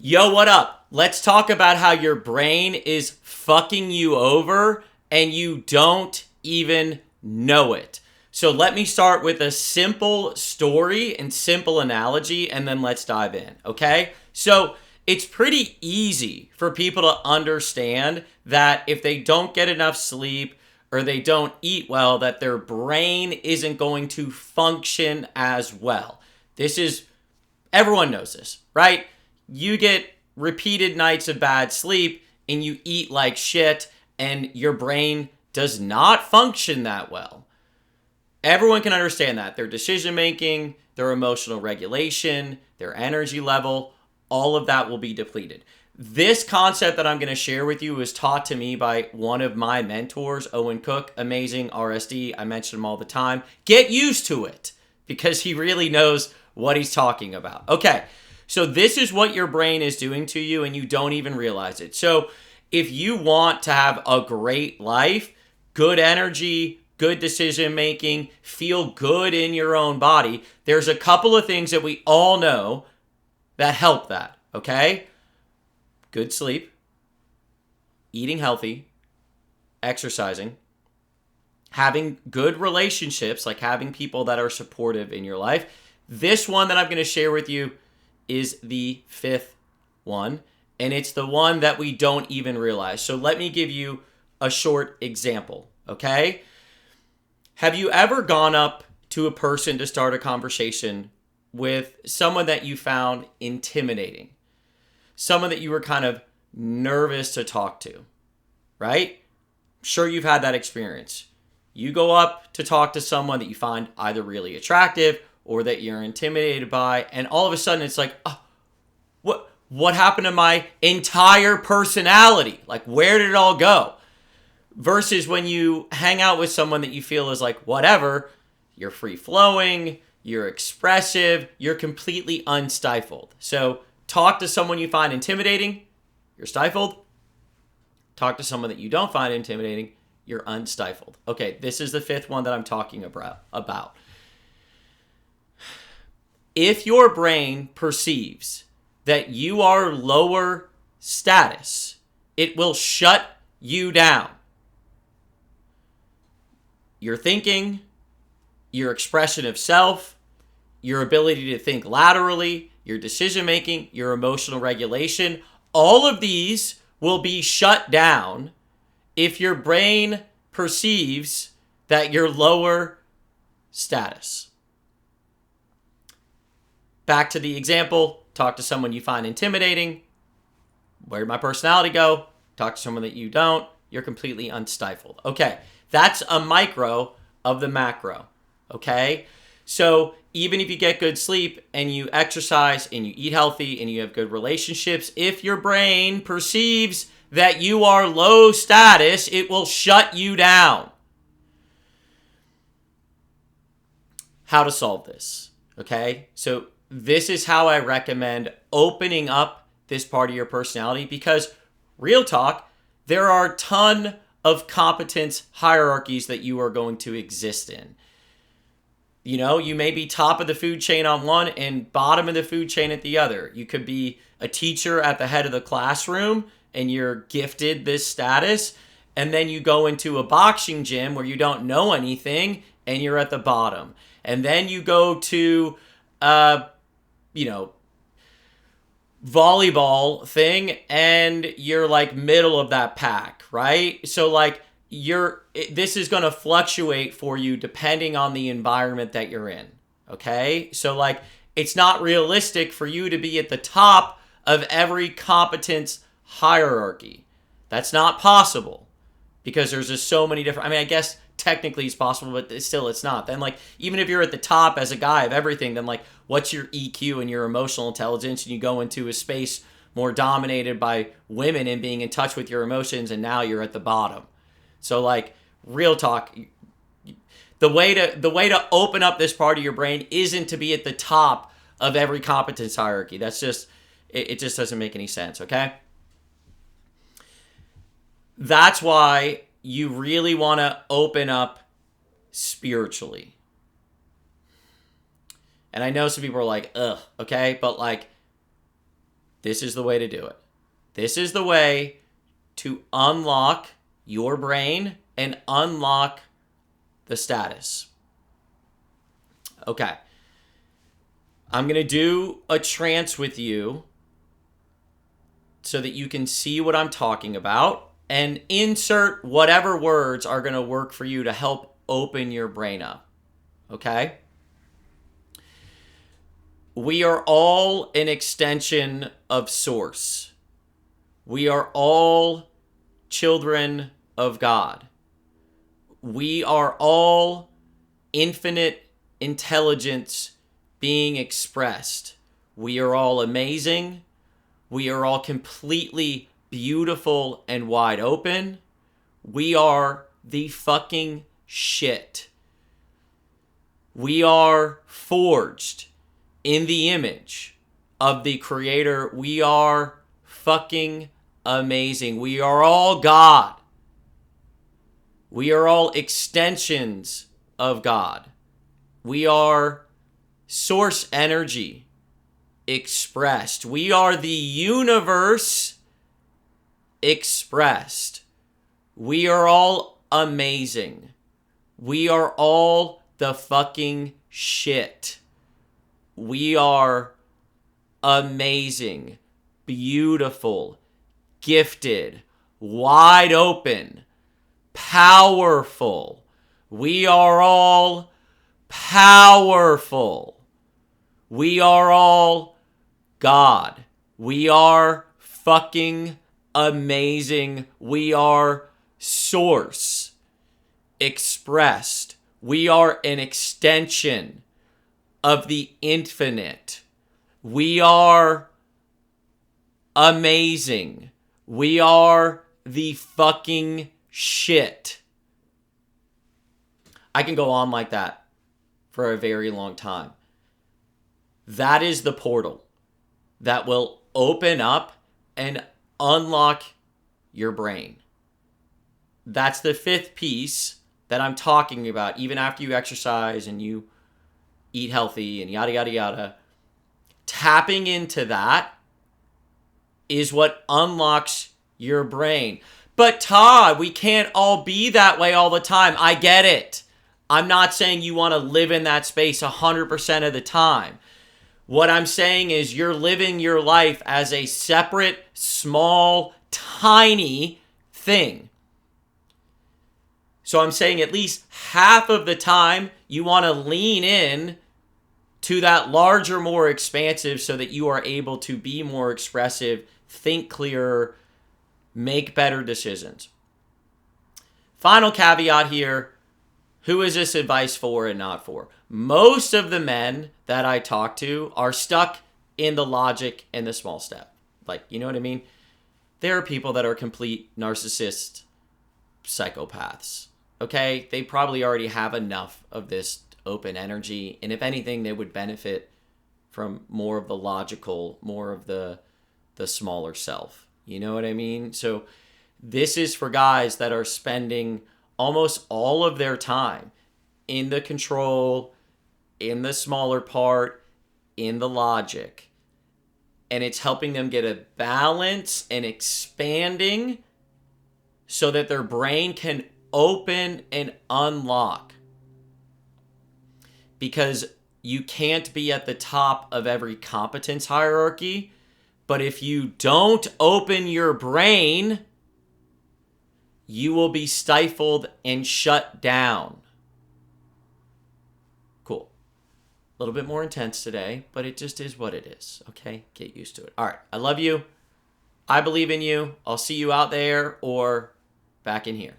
Yo, what up? Let's talk about how your brain is fucking you over and you don't even know it. So let me start with a simple story and simple analogy, and then let's dive in, okay? So it's pretty easy for people to understand that if they don't get enough sleep or they don't eat well, that their brain isn't going to function as well. Everyone knows this, right? You get repeated nights of bad sleep and you eat like shit and your brain does not function that well. Everyone can understand that. Their decision making, their emotional regulation, their energy level, all of that will be depleted. This concept that I'm going to share with you was taught to me by one of my mentors, Owen Cook, amazing RSD. I mention him all the time. Get used to it because he really knows what he's talking about. Okay, so this is what your brain is doing to you and you don't even realize it. So if you want to have a great life, good energy, good decision making, feel good in your own body, there's a couple of things that we all know that help that, okay? Good sleep, eating healthy, exercising, having good relationships, like having people that are supportive in your life. This one that I'm going to share with you is the fifth one, and it's the one that we don't even realize. So let me give you a short example, okay? Have you ever gone up to a person to start a conversation with someone that you found intimidating? Someone that you were kind of nervous to talk to, right? Sure, you've had that experience. You go up to talk to someone that you find either really attractive or that you're intimidated by, and all of a sudden it's like, oh, what happened to my entire personality? Like, where did it all go? Versus when you hang out with someone that you feel is like, whatever, you're free-flowing, you're expressive, you're completely unstifled. So talk to someone you find intimidating, you're stifled. Talk to someone that you don't find intimidating, you're unstifled. Okay, this is the fifth one that I'm talking about. If your brain perceives that you are lower status, it will shut you down. Your thinking, your expression of self, your ability to think laterally, your decision making, your emotional regulation, all of these will be shut down if your brain perceives that you're lower status. Back to the example, talk to someone you find intimidating. Where'd my personality go? Talk to someone that you don't. You're completely unstifled. Okay, that's a micro of the macro. Okay? So even if you get good sleep and you exercise and you eat healthy and you have good relationships, if your brain perceives that you are low status, it will shut you down. How to solve this? Okay? So this is how I recommend opening up this part of your personality, because real talk, there are a ton of competence hierarchies that you are going to exist in. You know, you may be top of the food chain on one and bottom of the food chain at the other. You could be a teacher at the head of the classroom and you're gifted this status, and then you go into a boxing gym where you don't know anything and you're at the bottom. And then you go to volleyball thing and you're like middle of that pack, right? So like this is going to fluctuate for you depending on the environment that you're in. Okay? So like it's not realistic for you to be at the top of every competence hierarchy. That's not possible because there's just so many different, I guess technically it's possible, but still it's not. Then like even if you're at the top as a guy of everything, then like what's your EQ and your emotional intelligence, and you go into a space more dominated by women and being in touch with your emotions, and now you're at the bottom. So like real talk, the way to open up this part of your brain isn't to be at the top of every competence hierarchy. That's just it just doesn't make any sense, okay? That's why you really want to open up spiritually. And I know some people are like, ugh, okay? But like, This is the way to do it. This is the way to unlock your brain and unlock the status. Okay. I'm going to do a trance with you so that you can see what I'm talking about and insert whatever words are going to work for you to help open your brain up. Okay? We are all an extension of Source. We are all children of God. We are all infinite intelligence being expressed. We are all amazing. We are all completely beautiful and wide open. We are the fucking shit. We are forged in the image of the Creator. We are fucking amazing. We are all God. We are all extensions of God. We are source energy expressed. We are the universe expressed. We are all amazing. We are all the fucking shit. We are amazing, beautiful, gifted, wide open, powerful. We are all powerful. We are all God. We are fucking amazing. We are source expressed. We are an extension of the infinite. We are amazing. We are the fucking shit. I can go on like that for a very long time. That is the portal that will open up and unlock your brain. That's the fifth piece that I'm talking about. Even after you exercise and you eat healthy and yada, yada, yada, tapping into that is what unlocks your brain. But Todd, we can't all be that way all the time. I get it. I'm not saying you want to live in that space 100% of the time. What I'm saying is you're living your life as a separate, small, tiny thing. So I'm saying at least half of the time you want to lean in to that larger, more expansive so that you are able to be more expressive, think clearer, make better decisions. Final caveat here, who is this advice for and not for? Most of the men that I talk to are stuck in the logic and the small step. Like, you know what I mean? There are people that are complete narcissist psychopaths. Okay? They probably already have enough of this open energy. And if anything, they would benefit from more of the logical, more of the smaller self. You know what I mean? So this is for guys that are spending almost all of their time in the control, in the smaller part, in the logic. And it's helping them get a balance and expanding so that their brain can open and unlock. Because you can't be at the top of every competence hierarchy, but if you don't open your brain, you will be stifled and shut down. Cool. A little bit more intense today, but it just is what it is. Okay? Get used to it. All right. I love you. I believe in you. I'll see you out there or back in here.